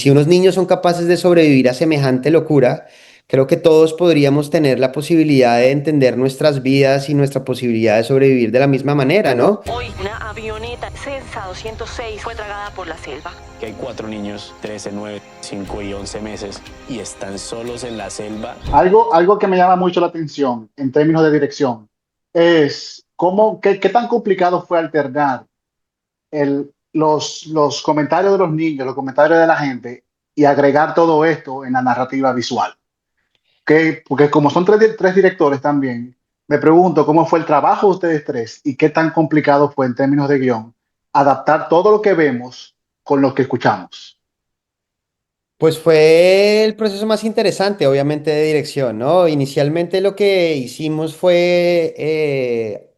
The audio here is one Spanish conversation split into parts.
Si unos niños son capaces de sobrevivir a semejante locura, creo que todos podríamos tener la posibilidad de entender nuestras vidas y nuestra posibilidad de sobrevivir de la misma manera, ¿no? Hoy una avioneta Cessna 206 fue tragada por la selva. Que hay 4 niños, 13, 9, 5 y 11 meses, y están solos en la selva. Algo que me llama mucho la atención en términos de dirección es qué tan complicado fue alternar los comentarios de los niños, los comentarios de la gente y agregar todo esto en la narrativa visual. Porque como son tres directores también, me pregunto cómo fue el trabajo de ustedes tres y qué tan complicado fue en términos de guión adaptar todo lo que vemos con lo que escuchamos. Pues fue el proceso más interesante, obviamente, de dirección, ¿no? Inicialmente lo que hicimos fue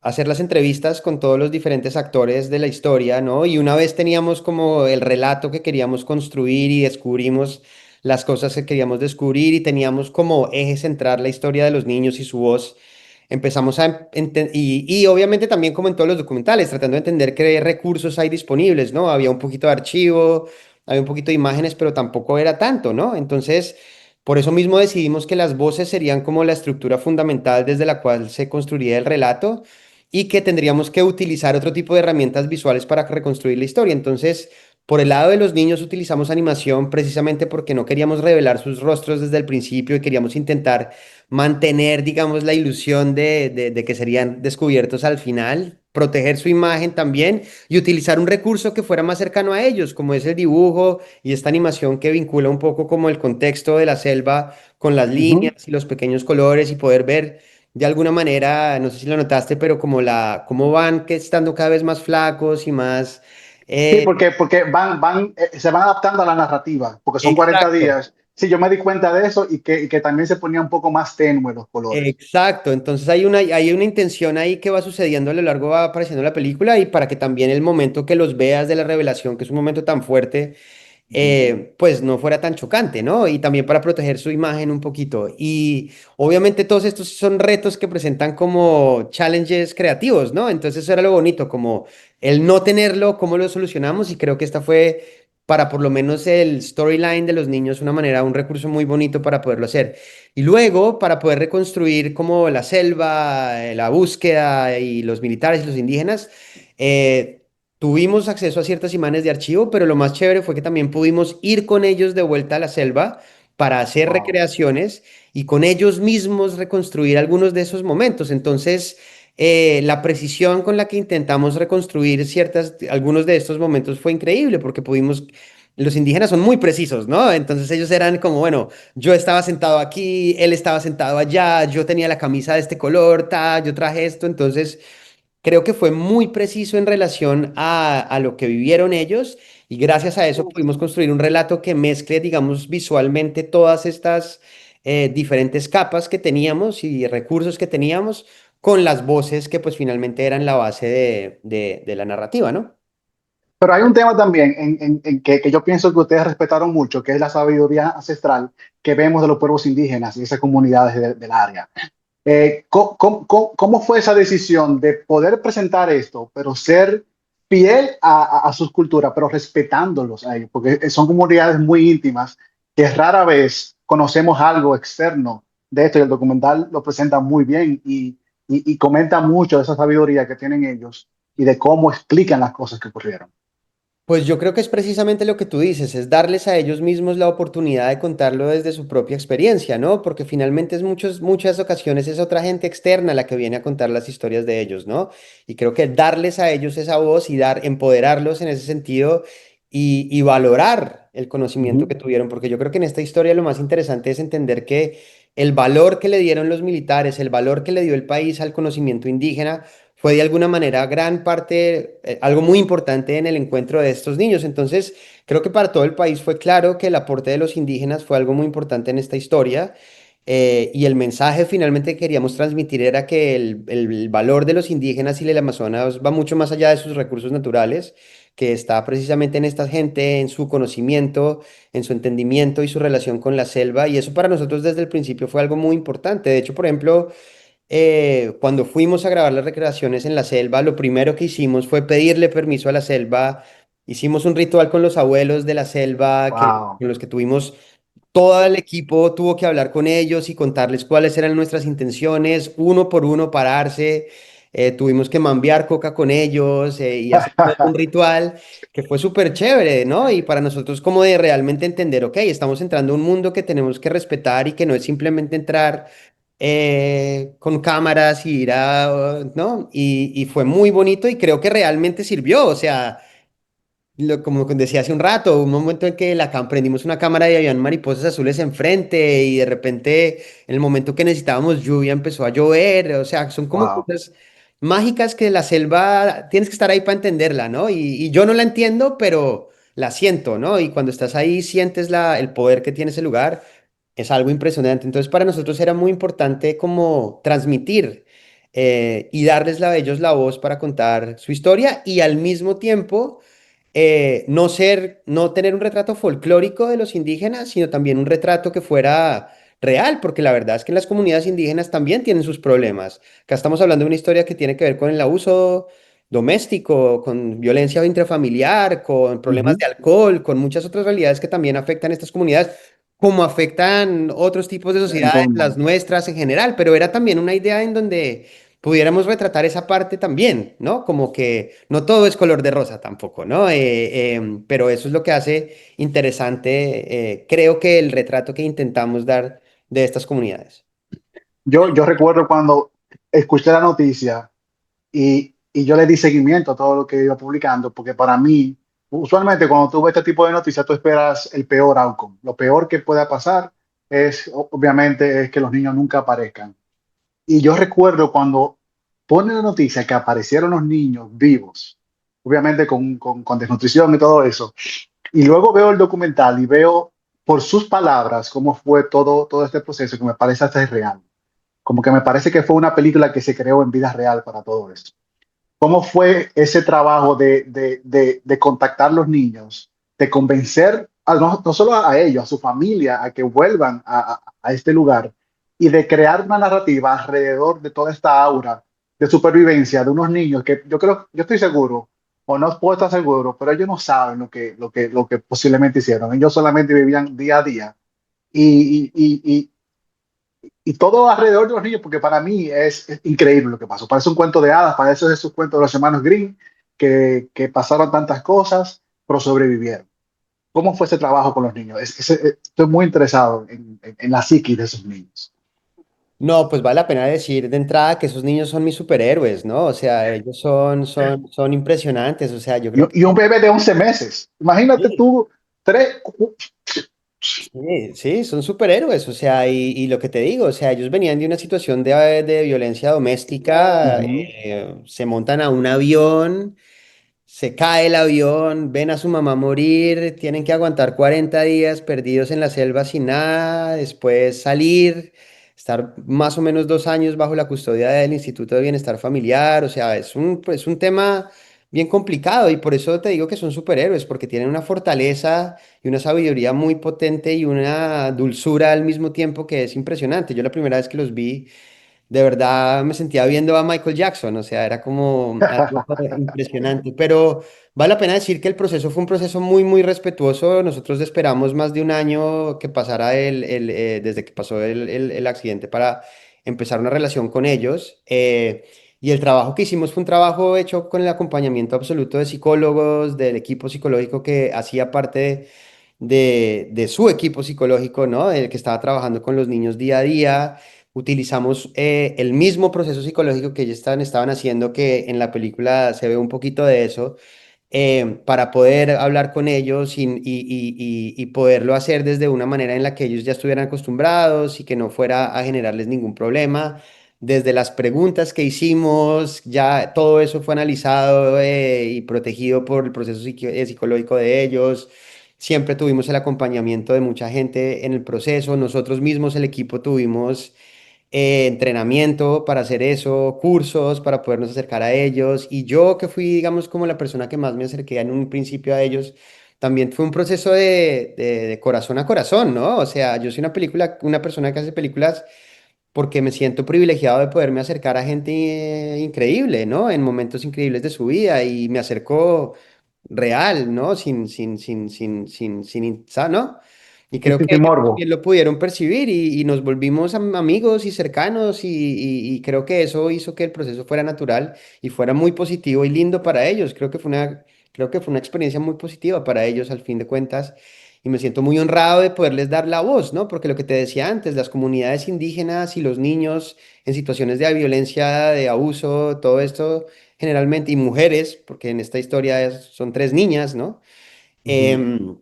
hacer las entrevistas con todos los diferentes actores de la historia, ¿no? Y una vez teníamos como el relato que queríamos construir y descubrimos las cosas que queríamos descubrir y teníamos como eje central la historia de los niños y su voz, empezamos y obviamente también como en todos los documentales, tratando de entender qué recursos hay disponibles, ¿no? Había un poquito de archivo, había un poquito de imágenes, pero tampoco era tanto, ¿no? Entonces, por eso mismo decidimos que las voces serían como la estructura fundamental desde la cual se construiría el relato y que tendríamos que utilizar otro tipo de herramientas visuales para reconstruir la historia. Entonces, por el lado de los niños utilizamos animación precisamente porque no queríamos revelar sus rostros desde el principio y queríamos intentar mantener, digamos, la ilusión de que serían descubiertos al final, proteger su imagen también y utilizar un recurso que fuera más cercano a ellos, como es el dibujo y esta animación que vincula un poco como el contexto de la selva con las Ujú. líneas y los pequeños colores y poder ver de alguna manera, no sé si lo notaste, pero como cómo van que estando cada vez más flacos y más... Sí, eh, porque se van adaptando a la narrativa, porque son 40 exacto. días. Sí, yo me di cuenta de eso y que también se ponía un poco más tenue los colores. Exacto, entonces hay una intención ahí que va sucediendo a lo largo, va apareciendo la película y para que también el momento que los veas de la revelación, que es un momento tan fuerte, pues no fuera tan chocante, ¿no? Y también para proteger su imagen un poquito. Y obviamente todos estos son retos que presentan como challenges creativos, ¿no? Entonces eso era lo bonito, como el no tenerlo, cómo lo solucionamos y creo que esta fue para por lo menos el storyline de los niños una manera, un recurso muy bonito para poderlo hacer. Y luego, para poder reconstruir como la selva, la búsqueda y los militares y los indígenas, eh, tuvimos acceso a ciertas imágenes de archivo, pero lo más chévere fue que también pudimos ir con ellos de vuelta a la selva para hacer Wow. recreaciones y con ellos mismos reconstruir algunos de esos momentos. Entonces, la precisión con la que intentamos reconstruir algunos de estos momentos fue increíble porque pudimos, los indígenas son muy precisos, ¿no? Entonces ellos eran como, bueno, yo estaba sentado aquí, él estaba sentado allá, yo tenía la camisa de este color, yo traje esto, entonces creo que fue muy preciso en relación a lo que vivieron ellos y gracias a eso pudimos construir un relato que mezcle, digamos, visualmente todas estas diferentes capas que teníamos y recursos que teníamos con las voces que pues finalmente eran la base de la narrativa, ¿no? Pero hay un tema también en que yo pienso que ustedes respetaron mucho, que es la sabiduría ancestral que vemos de los pueblos indígenas y esas comunidades del área. ¿Cómo fue esa decisión de poder presentar esto, pero ser fiel a sus culturas, pero respetándolos a ellos? Porque son comunidades muy íntimas que rara vez conocemos algo externo de esto y el documental lo presenta muy bien y comenta mucho de esa sabiduría que tienen ellos y de cómo explican las cosas que ocurrieron. Pues yo creo que es precisamente lo que tú dices, es darles a ellos mismos la oportunidad de contarlo desde su propia experiencia, ¿no? Porque finalmente muchas ocasiones es otra gente externa la que viene a contar las historias de ellos, ¿no? Y creo que darles a ellos esa voz y empoderarlos en ese sentido y valorar el conocimiento Ujú. que tuvieron, porque yo creo que en esta historia lo más interesante es entender que el valor que le dieron los militares, el valor que le dio el país al conocimiento indígena, fue de alguna manera gran parte, algo muy importante en el encuentro de estos niños. Entonces, creo que para todo el país fue claro que el aporte de los indígenas fue algo muy importante en esta historia. Y el mensaje finalmente que queríamos transmitir era que el valor de los indígenas y del Amazonas va mucho más allá de sus recursos naturales, que está precisamente en esta gente, en su conocimiento, en su entendimiento y su relación con la selva. Y eso para nosotros desde el principio fue algo muy importante. De hecho, por ejemplo, cuando fuimos a grabar las recreaciones en la selva, lo primero que hicimos fue pedirle permiso a la selva Hicimos un ritual con los abuelos de la selva, Wow. con los que tuvimos, todo el equipo tuvo que hablar con ellos y contarles cuáles eran nuestras intenciones, uno por uno pararse, tuvimos que mambear coca con ellos y hacer todo un ritual que fue súper chévere, ¿no? Y para nosotros como de realmente entender, ok, estamos entrando a un mundo que tenemos que respetar y que no es simplemente entrar con cámaras y ir a, ¿no? Y fue muy bonito y creo que realmente sirvió, o sea como decía hace un rato, un momento en que prendimos una cámara y habían mariposas azules enfrente y de repente en el momento que necesitábamos lluvia empezó a llover, o sea, son como Wow. cosas mágicas que la selva tienes que estar ahí para entenderla, ¿no? Y yo no la entiendo, pero la siento, ¿no? Y cuando estás ahí sientes el poder que tiene ese lugar, es algo impresionante. Entonces para nosotros era muy importante como transmitir y darles a ellos la voz para contar su historia y al mismo tiempo no tener un retrato folclórico de los indígenas, sino también un retrato que fuera real, porque la verdad es que en las comunidades indígenas también tienen sus problemas. Acá estamos hablando de una historia que tiene que ver con el abuso doméstico, con violencia intrafamiliar, con problemas Ujú. de alcohol, con muchas otras realidades que también afectan a estas comunidades, como afectan otros tipos de En todo sociedades, el las mundo. nuestras en general, pero era también una idea en donde pudiéramos retratar esa parte también, ¿no? Como que no todo es color de rosa tampoco, ¿no? Pero eso es lo que hace interesante, creo que el retrato que intentamos dar de estas comunidades. Yo recuerdo cuando escuché la noticia y yo le di seguimiento a todo lo que iba publicando, porque para mí, usualmente cuando tú ves este tipo de noticias, tú esperas el peor outcome. Lo peor que pueda pasar es, obviamente, es que los niños nunca aparezcan. Y yo recuerdo cuando pone la noticia que aparecieron los niños vivos, obviamente con desnutrición y todo eso, y luego veo el documental y veo por sus palabras cómo fue todo este proceso que me parece hasta real. Como que me parece que fue una película que se creó en vida real para todo esto. ¿Cómo fue ese trabajo de contactar a los niños, de convencer no solo a ellos, a su familia, a que vuelvan a este lugar y de crear una narrativa alrededor de toda esta aura de supervivencia de unos niños que yo creo, yo estoy seguro, o no puedo estar seguro, pero ellos no saben lo que posiblemente hicieron. Ellos solamente vivían día a día y, y todo alrededor de los niños, porque para mí es increíble lo que pasó. Parece un cuento de hadas, parece esos cuentos de los hermanos Green, que pasaron tantas cosas, pero sobrevivieron. ¿Cómo fue ese trabajo con los niños? Estoy muy interesado en la psiquis de esos niños. No, pues vale la pena decir de entrada que esos niños son mis superhéroes, ¿no? O sea, ellos son impresionantes, o sea, yo creo Y un que... bebé de 11 meses. Imagínate Sí. tú, tres. Sí, sí, son superhéroes, o sea, y lo que te digo, o sea, ellos venían de una situación de violencia doméstica, Ujú. se montan a un avión, se cae el avión, ven a su mamá morir, tienen que aguantar 40 días perdidos en la selva sin nada, después salir, estar más o menos 2 años bajo la custodia del Instituto de Bienestar Familiar, o sea, es un tema bien complicado y por eso te digo que son superhéroes, porque tienen una fortaleza y una sabiduría muy potente y una dulzura al mismo tiempo que es impresionante. Yo la primera vez que los vi de verdad me sentía viendo a Michael Jackson, o sea, era como algo impresionante, pero vale la pena decir que el proceso fue un proceso muy, muy respetuoso. Nosotros esperamos más de un año que pasara desde que pasó el accidente para empezar una relación con ellos. Y el trabajo que hicimos fue un trabajo hecho con el acompañamiento absoluto de psicólogos, del equipo psicológico que hacía parte de su equipo psicológico, ¿no? El que estaba trabajando con los niños día a día. Utilizamos el mismo proceso psicológico que ellos estaban haciendo, que en la película se ve un poquito de eso, para poder hablar con ellos y poderlo hacer desde una manera en la que ellos ya estuvieran acostumbrados y que no fuera a generarles ningún problema. Desde las preguntas que hicimos, ya todo eso fue analizado y protegido por el proceso psicológico de ellos. Siempre tuvimos el acompañamiento de mucha gente en el proceso. Nosotros mismos, el equipo, tuvimos entrenamiento para hacer eso, cursos para podernos acercar a ellos. Y yo que fui, digamos, como la persona que más me acerqué en un principio a ellos, también fue un proceso de corazón a corazón, ¿no? O sea, yo soy una persona que hace películas porque me siento privilegiado de poderme acercar a gente increíble, ¿no? En momentos increíbles de su vida y me acerco real, ¿no? ¿no? Y creo que Sin ellos morbo. también lo pudieron percibir y nos volvimos amigos y cercanos y creo que eso hizo que el proceso fuera natural y fuera muy positivo y lindo para ellos. Creo que fue una experiencia muy positiva para ellos al fin de cuentas y me siento muy honrado de poderles dar la voz, ¿no? Porque lo que te decía antes, las comunidades indígenas y los niños en situaciones de violencia, de abuso, todo esto generalmente, y mujeres, porque en esta historia son tres niñas, ¿no? Ujú. Em,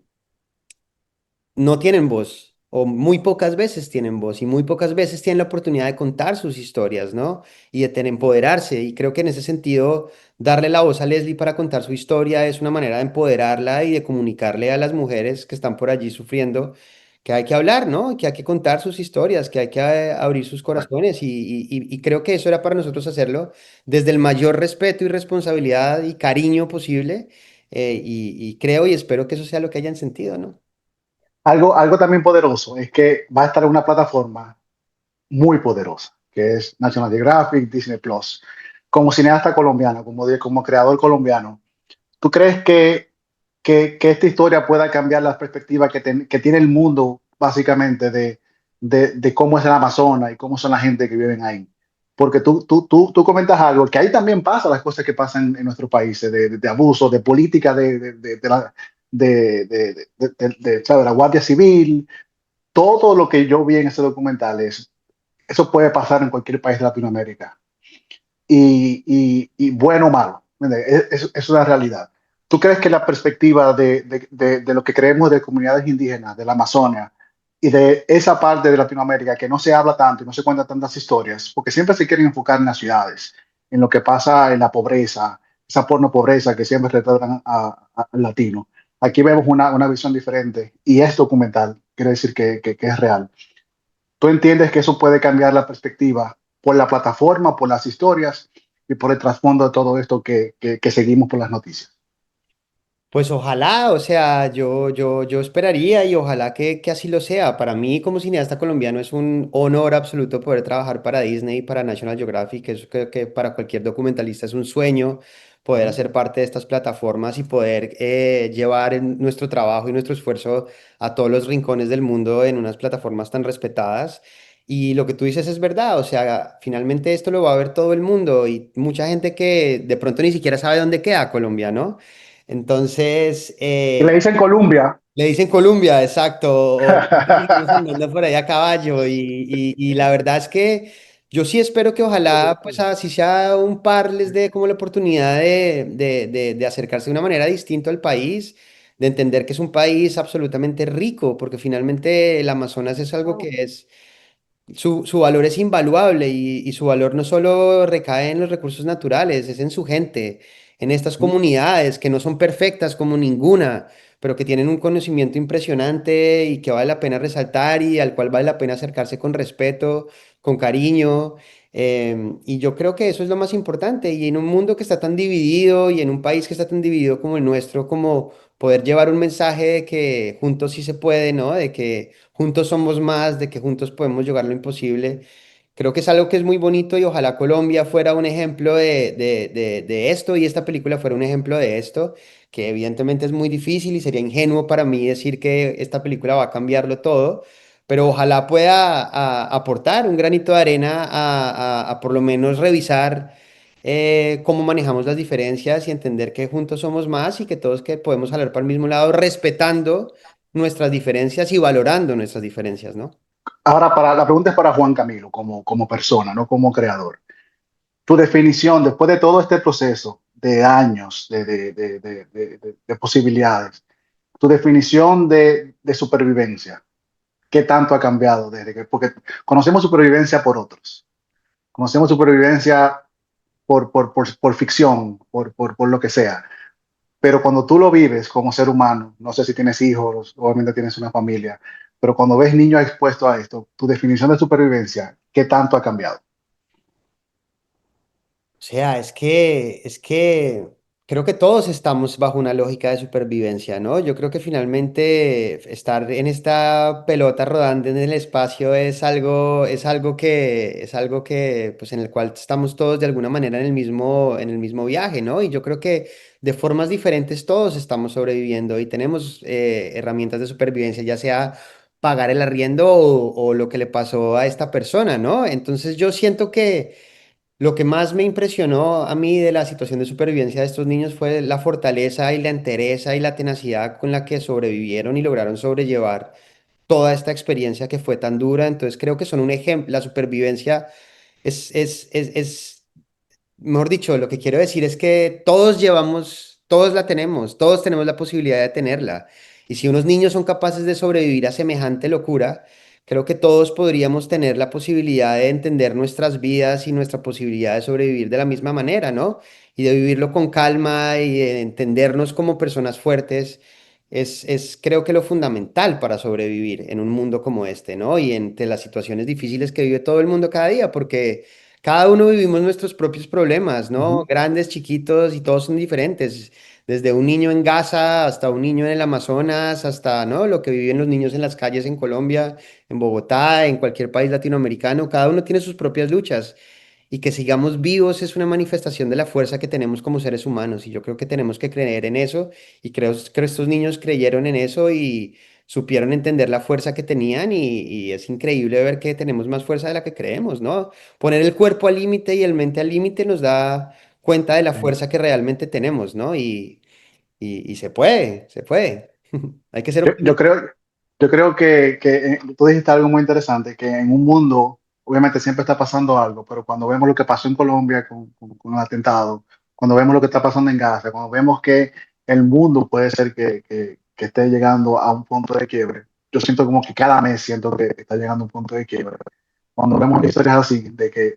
no tienen voz o muy pocas veces tienen voz y muy pocas veces tienen la oportunidad de contar sus historias, ¿no? Y de tener, empoderarse. Y creo que en ese sentido, darle la voz a Leslie para contar su historia es una manera de empoderarla y de comunicarle a las mujeres que están por allí sufriendo que hay que hablar, ¿no? Que hay que contar sus historias, que hay que abrir sus corazones y creo que eso era para nosotros hacerlo desde el mayor respeto y responsabilidad y cariño posible y creo y espero que eso sea lo que hayan sentido, ¿no? Algo también poderoso es que va a estar en una plataforma muy poderosa, que es National Geographic, Disney Plus. Como cineasta colombiano, como creador colombiano, ¿tú crees que esta historia pueda cambiar la perspectiva que tiene el mundo, básicamente, de cómo es el Amazonas y cómo son la gente que viven ahí? Porque tú comentas algo, que ahí también pasa las cosas que pasan en nuestros países, de abuso, de política, ¿sabes? La Guardia Civil, todo lo que yo vi en ese documental es, eso puede pasar en cualquier país de Latinoamérica y bueno o malo. Es una realidad. ¿Tú crees que la perspectiva de lo que creemos de comunidades indígenas, de la Amazonia y de esa parte de Latinoamérica que no se habla tanto y no se cuentan tantas historias, porque siempre se quieren enfocar en las ciudades, en lo que pasa en la pobreza, esa porno pobreza que siempre retratan al latino? Aquí vemos una visión diferente y es documental, quiere decir que es real. ¿Tú entiendes que eso puede cambiar la perspectiva por la plataforma, por las historias y por el trasfondo de todo esto que seguimos por las noticias? Pues ojalá, o sea, yo esperaría y ojalá que así lo sea. Para mí como cineasta colombiano es un honor absoluto poder trabajar para Disney y para National Geographic. Eso creo que para cualquier documentalista es un sueño poder hacer parte de estas plataformas y poder llevar nuestro trabajo y nuestro esfuerzo a todos los rincones del mundo en unas plataformas tan respetadas. Y lo que tú dices es verdad, o sea, finalmente esto lo va a ver todo el mundo y mucha gente que de pronto ni siquiera sabe dónde queda Colombia, ¿no? Entonces, Y le dicen Colombia. le dicen Colombia, exacto, o estamos andando por ahí a caballo y la verdad es que yo sí espero que ojalá, pues así sea un par les dé como la oportunidad de acercarse de una manera distinta al país, de entender que es un país absolutamente rico, porque finalmente el Amazonas es algo que es su valor es invaluable y su valor no solo recae en los recursos naturales, es en su gente, en estas comunidades que no son perfectas como ninguna, pero que tienen un conocimiento impresionante y que vale la pena resaltar y al cual vale la pena acercarse con respeto, con cariño. Y yo creo que eso es lo más importante. Y en un mundo que está tan dividido y en un país que está tan dividido como el nuestro, como poder llevar un mensaje de que juntos sí se puede, ¿no? De que juntos somos más, de que juntos podemos lograr lo imposible. Creo que es algo que es muy bonito y ojalá Colombia fuera un ejemplo de esto y esta película fuera un ejemplo de esto, que evidentemente es muy difícil y sería ingenuo para mí decir que esta película va a cambiarlo todo, pero ojalá pueda aportar un granito de arena a por lo menos revisar cómo manejamos las diferencias y entender que juntos somos más y que todos que podemos hablar para el mismo lado, respetando nuestras diferencias y valorando nuestras diferencias, ¿no? Ahora, la pregunta es para Juan Camilo, como persona, no como creador. Tu definición, después de todo este proceso de años de posibilidades, tu definición de supervivencia, ¿qué tanto ha cambiado desde que, porque conocemos supervivencia por otros, conocemos supervivencia por ficción, por lo que sea, pero cuando tú lo vives como ser humano, no sé si tienes hijos, obviamente tienes una familia, pero cuando ves niños expuestos a esto, tu definición de supervivencia, ¿qué tanto ha cambiado? O sea, es que Creo que todos estamos bajo una lógica de supervivencia, ¿no? Yo creo que finalmente estar en esta pelota rodando en el espacio es algo que, pues, en el cual estamos todos de alguna manera en el mismo viaje, ¿no? Y yo creo que de formas diferentes todos estamos sobreviviendo y tenemos herramientas de supervivencia, ya sea pagar el arriendo o lo que le pasó a esta persona, ¿no? Entonces yo siento que lo que más me impresionó a mí de la situación de supervivencia de estos niños fue la fortaleza y la entereza y la tenacidad con la que sobrevivieron y lograron sobrellevar toda esta experiencia que fue tan dura. Entonces creo que son un ejemplo. La supervivencia es mejor dicho, lo que quiero decir es que todos la tenemos, todos tenemos la posibilidad de tenerla. Y si unos niños son capaces de sobrevivir a semejante locura, creo que todos podríamos tener la posibilidad de entender nuestras vidas y nuestra posibilidad de sobrevivir de la misma manera, ¿no? Y de vivirlo con calma y de entendernos como personas fuertes. Creo que lo fundamental para sobrevivir en un mundo como este, ¿no? Y entre las situaciones difíciles que vive todo el mundo cada día, porque cada uno vivimos nuestros propios problemas, ¿no? Ujú. Grandes, chiquitos y todos son diferentes. Desde un niño en Gaza hasta un niño en el Amazonas, hasta, ¿no? Lo que viven los niños en las calles en Colombia, en Bogotá, en cualquier país latinoamericano. Cada uno tiene sus propias luchas. Y que sigamos vivos es una manifestación de la fuerza que tenemos como seres humanos. Y yo creo que tenemos que creer en eso. Y creo que estos niños creyeron en eso y supieron entender la fuerza que tenían. Y es increíble ver que tenemos más fuerza de la que creemos, ¿no? Poner el cuerpo al límite y el mente al límite nos da cuenta de la Sí. fuerza que realmente tenemos, ¿no? Y se puede, se puede. Hay que ser Yo, yo optimistas. creo, yo creo que tú dijiste algo muy interesante, que en un mundo, obviamente siempre está pasando algo, pero cuando vemos lo que pasó en Colombia con el atentado, cuando vemos lo que está pasando en Gaza, cuando vemos que el mundo puede ser que esté llegando a un punto de quiebre, yo siento como que cada mes siento que está llegando a un punto de quiebre. Cuando vemos historias así, de que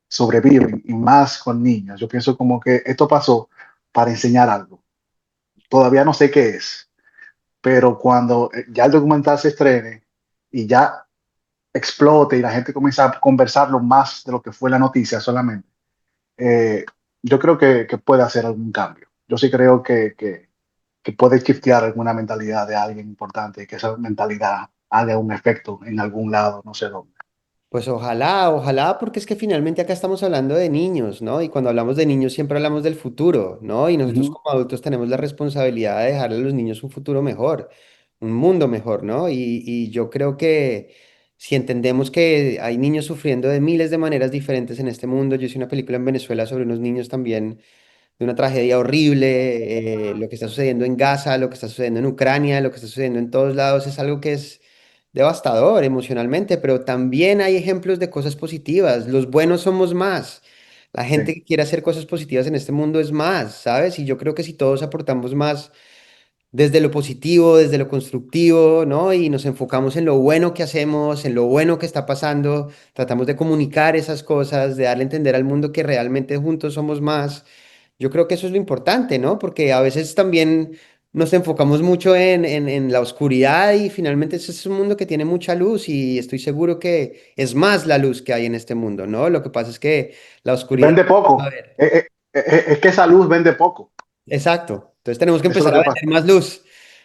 sobreviven, y más con niños, yo pienso como que esto pasó para enseñar algo. Todavía no sé qué es, pero cuando ya el documental se estrene y ya explote y la gente comienza a conversarlo más de lo que fue la noticia solamente, eh, yo creo que puede hacer algún cambio. Yo sí creo que puede shiftear alguna mentalidad de alguien importante y que esa mentalidad haga un efecto en algún lado, no sé dónde. Pues ojalá, ojalá, porque es que finalmente acá estamos hablando de niños, ¿no? Y cuando hablamos de niños siempre hablamos del futuro, ¿no? Y nosotros Ujú. como adultos tenemos la responsabilidad de dejarle a los niños un futuro mejor, un mundo mejor, ¿no? Y yo creo que si entendemos que hay niños sufriendo de miles de maneras diferentes en este mundo, yo hice una película en Venezuela sobre unos niños también de una tragedia horrible, lo que está sucediendo en Gaza, lo que está sucediendo en Ucrania, lo que está sucediendo en todos lados, es algo que es devastador emocionalmente, pero también hay ejemplos de cosas positivas. Los buenos somos más. La gente Sí. que quiere hacer cosas positivas en este mundo es más, ¿sabes? Y yo creo que si todos aportamos más desde lo positivo, desde lo constructivo, ¿no? Y nos enfocamos en lo bueno que hacemos, en lo bueno que está pasando, tratamos de comunicar esas cosas, de darle a entender al mundo que realmente juntos somos más. Yo creo que eso es lo importante, ¿no? Porque a veces también nos enfocamos mucho en la oscuridad y finalmente ese es un mundo que tiene mucha luz y estoy seguro que es más la luz que hay en este mundo, ¿no? Lo que pasa es que la oscuridad... Vende A poco. ver, Es que esa luz vende poco. exacto. Entonces tenemos que Eso es empezar lo a que vender pasa. más luz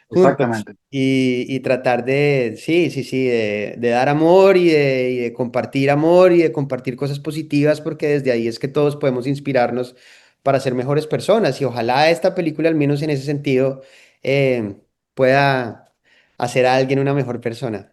juntos Exactamente. y tratar de, sí, sí, sí, de dar amor y de compartir amor y de compartir cosas positivas porque desde ahí es que todos podemos inspirarnos para ser mejores personas y ojalá esta película, al menos en ese sentido, pueda hacer a alguien una mejor persona.